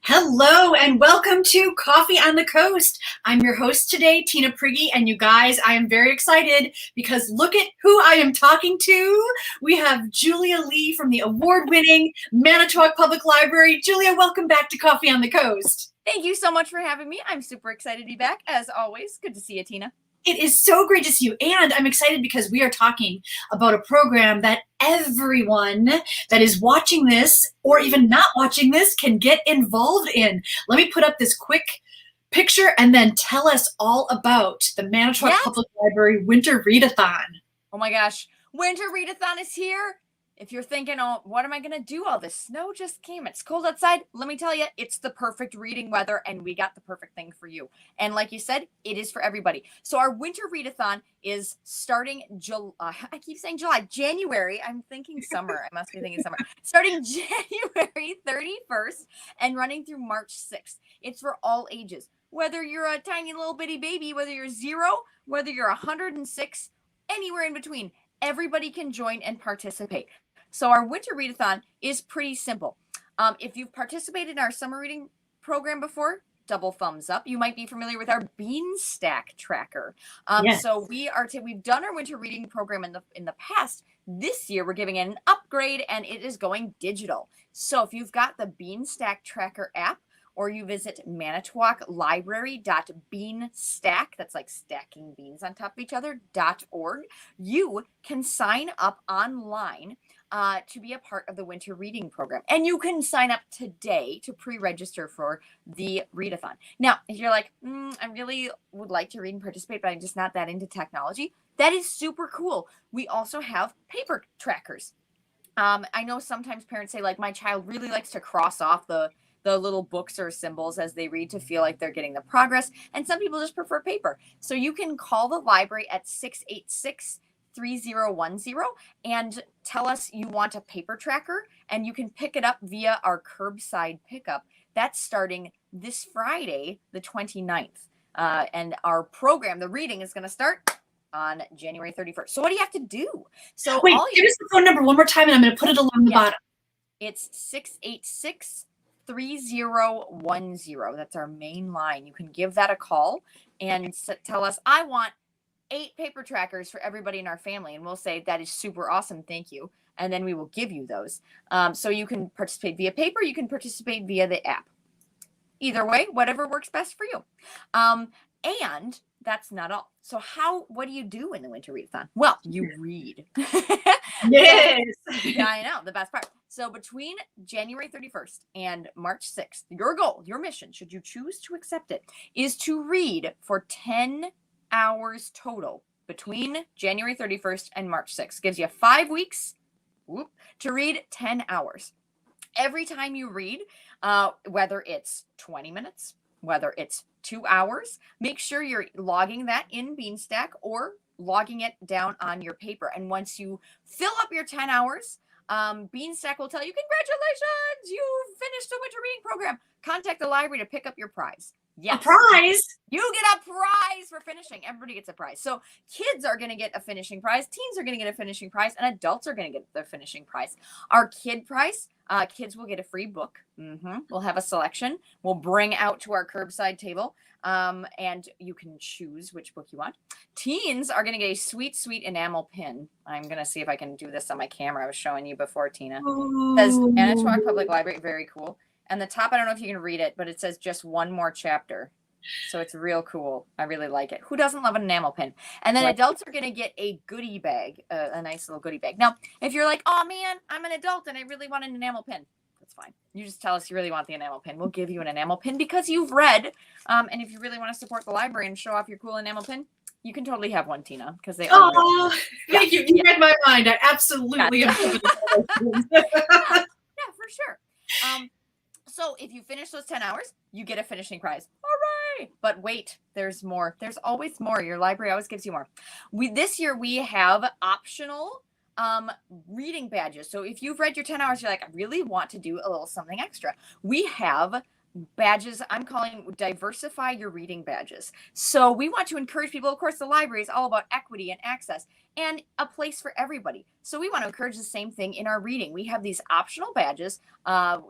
Hello and welcome to Coffee on the Coast. I'm your host today, Tina Prigge, and you guys, I am very excited because look at who I am talking to. We have Julia Lee from the award-winning Manitowoc Public Library. Julia, welcome back to Coffee on the Coast. Thank you so much for having me. I'm super excited to be back, as always. Good to see you, Tina. It is so great to see you, and I'm excited because we are talking about a program that everyone that is watching this or even not watching this can get involved in. Let me put up this quick picture and then tell us all about the Manitowoc Public Library Winter Read-a-thon. Oh my gosh, Winter Read-a-thon is here. If you're thinking, oh, what am I going to do? All this snow just came. It's cold outside. Let me tell you, it's the perfect reading weather, and we got the perfect thing for you. And like you said, it is for everybody. So our Winter Read-a-thon is starting I keep saying July, January. I'm thinking summer. I must be thinking summer. Starting January 31st and running through March 6th. It's for all ages. Whether you're a tiny little bitty baby, whether you're 0, whether you're 106, anywhere in between, everybody can join and participate. So our Winter Readathon is pretty simple. If you've participated in our summer reading program before, double thumbs up. You might be familiar with our Bean Stack tracker. Yes. So we've done our winter reading program in the past. This year we're giving it an upgrade, and it is going digital. So if you've got the Bean Stack tracker app, or you visit manitowoclibrary.beanstack, that's like stacking beans on top of each other, .org, you can sign up online to be a part of the winter reading program. And you can sign up today to pre-register for the Readathon. Now, if you're like, I really would like to read and participate, but I'm just not that into technology, that is super cool. We also have paper trackers. I know sometimes parents say, like, my child really likes to cross off the little books or symbols as they read to feel like they're getting the progress. And some people just prefer paper. So you can call the library at 686-3010 and tell us you want a paper tracker, and you can pick it up via our curbside pickup. That's starting this Friday, the 29th. And our program, the reading, is going to start on January 31st. So what do you have to do? So wait, give us the phone number one more time, and I'm going to put it along the bottom. It's 686-3010. That's our main line. You can give that a call and tell us, I want 8 paper trackers for everybody in our family. And we'll say, that is super awesome. Thank you. And then we will give you those. So you can participate via paper. You can participate via the app. Either way, whatever works best for you. And that's not all. So what do you do in the Winter Readathon? Well, you read. Yes. Yeah, I know, the best part. So between January 31st and March 6th, your goal, your mission, should you choose to accept it, is to read for 10 hours total between January 31st and March 6th. Gives you 5 weeks to read 10 hours. Every time you read, whether it's 20 minutes, whether it's 2 hours, make sure you're logging that in Beanstack or logging it down on your paper. And once you fill up your 10 hours, Beanstack will tell you, congratulations, you finished the winter reading program. Contact the library to pick up your prize. Yes. A prize? You get a prize for finishing. Everybody gets a prize. So kids are going to get a finishing prize. Teens are going to get a finishing prize. And adults are going to get their finishing prize. Our kid prize, kids will get a free book. We'll have a selection. We'll bring out to our curbside table. And you can choose which book you want. Teens are going to get a sweet, sweet enamel pin. I'm going to see if I can do this on my camera. I was showing you before, Tina. It says Manitowoc Public Library. Very cool. And the top, I don't know if you can read it, but it says just one more chapter. So it's real cool. I really like it. Who doesn't love an enamel pin? And then adults are going to get a goodie bag, a nice little goodie bag. Now, if you're like, oh man, I'm an adult and I really want an enamel pin, that's fine. You just tell us you really want the enamel pin. We'll give you an enamel pin because you've read. And if you really want to support the library and show off your cool enamel pin, you can totally have one, Tina, because they are. Oh, thank you. You read my mind. I absolutely am. Yeah, for sure. So if you finish those 10 hours, you get a finishing prize. Hooray! But wait, there's more. There's always more. Your library always gives you more. This year we have optional reading badges. So if you've read your 10 hours, you're like, I really want to do a little something extra. We have badges I'm calling diversify your reading badges. So we want to encourage people, of course, the library is all about equity and access and a place for everybody. So we want to encourage the same thing in our reading. We have these optional badges,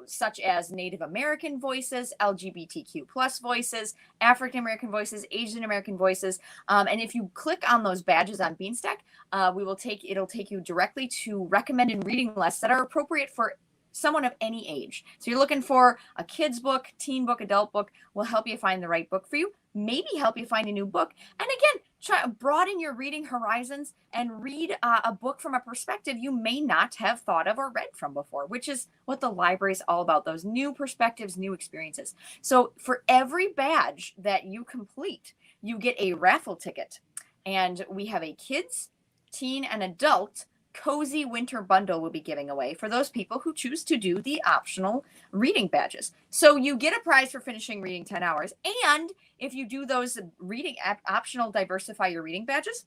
such as Native American voices, LGBTQ plus voices, African American voices, Asian American voices. And if you click on those badges on Beanstack, it'll take you directly to recommended reading lists that are appropriate for someone of any age. So you're looking for a kid's book, teen book, adult book. We'll help you find the right book for you, maybe help you find a new book. And again, try to broaden your reading horizons and read a book from a perspective you may not have thought of or read from before, which is what the library is all about, those new perspectives, new experiences. So for every badge that you complete, you get a raffle ticket. And we have a kids, teen, and adult cozy winter bundle we'll be giving away for those people who choose to do the optional reading badges. So you get a prize for finishing reading 10 hours. And if you do those reading optional diversify your reading badges,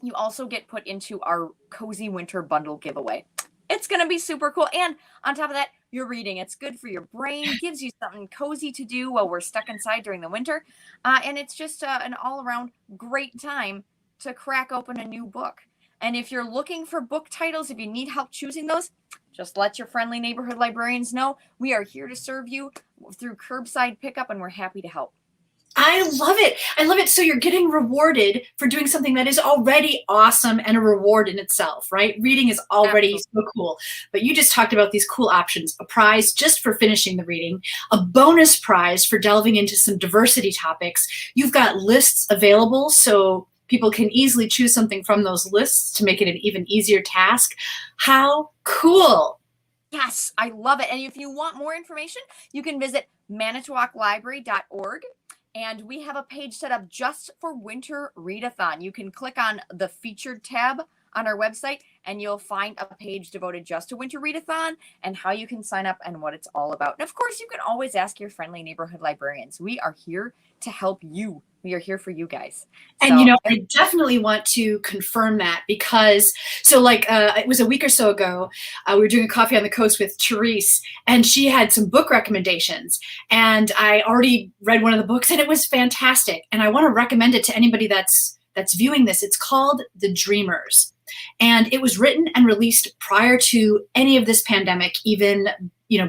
you also get put into our cozy winter bundle giveaway. It's going to be super cool. And on top of that, you're reading. It's good for your brain, gives you something cozy to do while we're stuck inside during the winter. And it's just an all around great time to crack open a new book. And if you're looking for book titles, if you need help choosing those, just let your friendly neighborhood librarians know. We are here to serve you through curbside pickup, and we're happy to help. I love it. I love it. So you're getting rewarded for doing something that is already awesome and a reward in itself, right? Reading is already so cool. But you just talked about these cool options: a prize just for finishing the reading, a bonus prize for delving into some diversity topics. You've got lists available, so people can easily choose something from those lists to make it an even easier task. How cool. Yes, I love it. And if you want more information, you can visit manitowoclibrary.org. And we have a page set up just for Winter Read-a-thon. You can click on the featured tab on our website, and you'll find a page devoted just to Winter Read-a-thon and how you can sign up and what it's all about. And of course, you can always ask your friendly neighborhood librarians. We are here to help you. We are here for you guys. And, you know, I definitely want to confirm that because, it was a week or so ago, we were doing a Coffee on the Coast with Therese, and she had some book recommendations. And I already read one of the books, and it was fantastic. And I want to recommend it to anybody that's viewing this. It's called The Dreamers. And it was written and released prior to any of this pandemic, even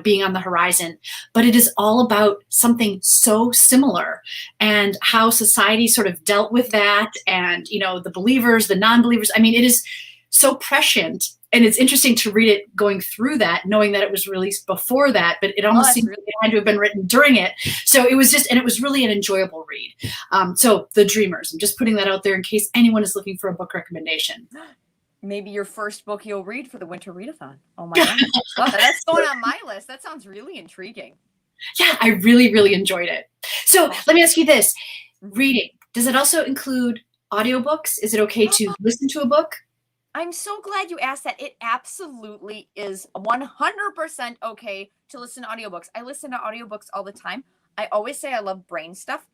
being on the horizon. But it is all about something so similar and how society sort of dealt with that, and the believers, the non-believers. I mean, it is so prescient, and it's interesting to read it going through that, knowing that it was released before that, but it almost seems like it had to have been written during it. So it was really an enjoyable read. So The Dreamers, I'm just putting that out there in case anyone is looking for a book recommendation. Maybe your first book you'll read for the Winter Read-a-thon. Oh my God. Well, that's going on my list. That sounds really intriguing. Yeah, I really, really enjoyed it. So let me ask you this. Reading, does it also include audiobooks? Is it okay to listen to a book? I'm so glad you asked that. It absolutely is 100% okay to listen to audiobooks. I listen to audiobooks all the time. I always say I love brain stuff.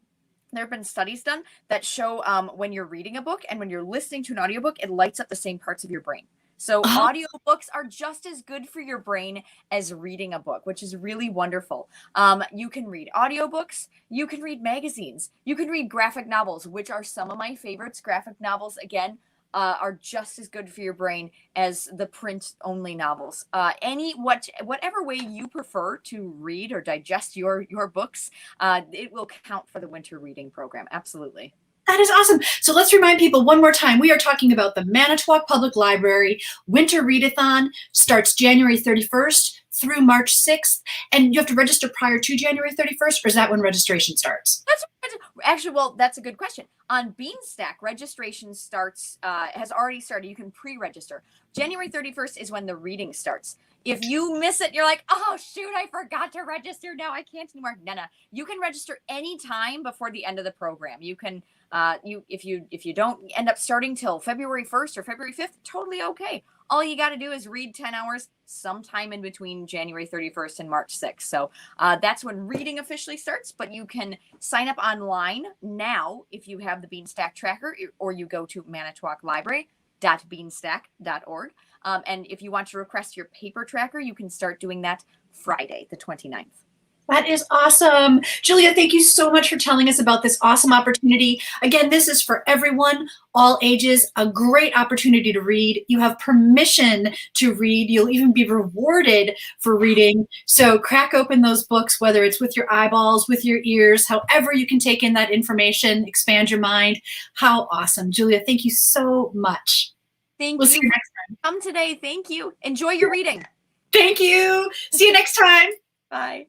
There have been studies done that show when you're reading a book and when you're listening to an audiobook, it lights up the same parts of your brain. So audiobooks are just as good for your brain as reading a book, which is really wonderful. You can read audiobooks, you can read magazines, you can read graphic novels, which are some of my favorites. Graphic novels, again, are just as good for your brain as the print-only novels. Whatever way you prefer to read or digest your books, it will count for the winter reading program. Absolutely. That is awesome. So let's remind people one more time. We are talking about the Manitowoc Public Library Winter Read-a-thon. Starts January 31st through March 6th. And you have to register prior to January 31st, or is that when registration starts? That's a good question. On Beanstack, registration has already started. You can pre-register. January 31st is when the reading starts. If you miss it, you're like, oh shoot, I forgot to register. Now I can't anymore. No. You can register anytime before the end of the program. You can if you don't end up starting till February 1st or February 5th, totally okay. All you got to do is read 10 hours sometime in between January 31st and March 6th. So that's when reading officially starts, but you can sign up online now if you have the Beanstack tracker, or you go to manitowoclibrary.beanstack.org. And if you want to request your paper tracker, you can start doing that Friday, the 29th. That is awesome. Julia, thank you so much for telling us about this awesome opportunity. Again, this is for everyone, all ages, a great opportunity to read. You have permission to read. You'll even be rewarded for reading. So crack open those books, whether it's with your eyeballs, with your ears, however you can take in that information, expand your mind. How awesome. Julia, thank you so much. Thank We'll you. see you next time. Come today. Thank you. Enjoy your reading. Thank you. See you next time. Bye.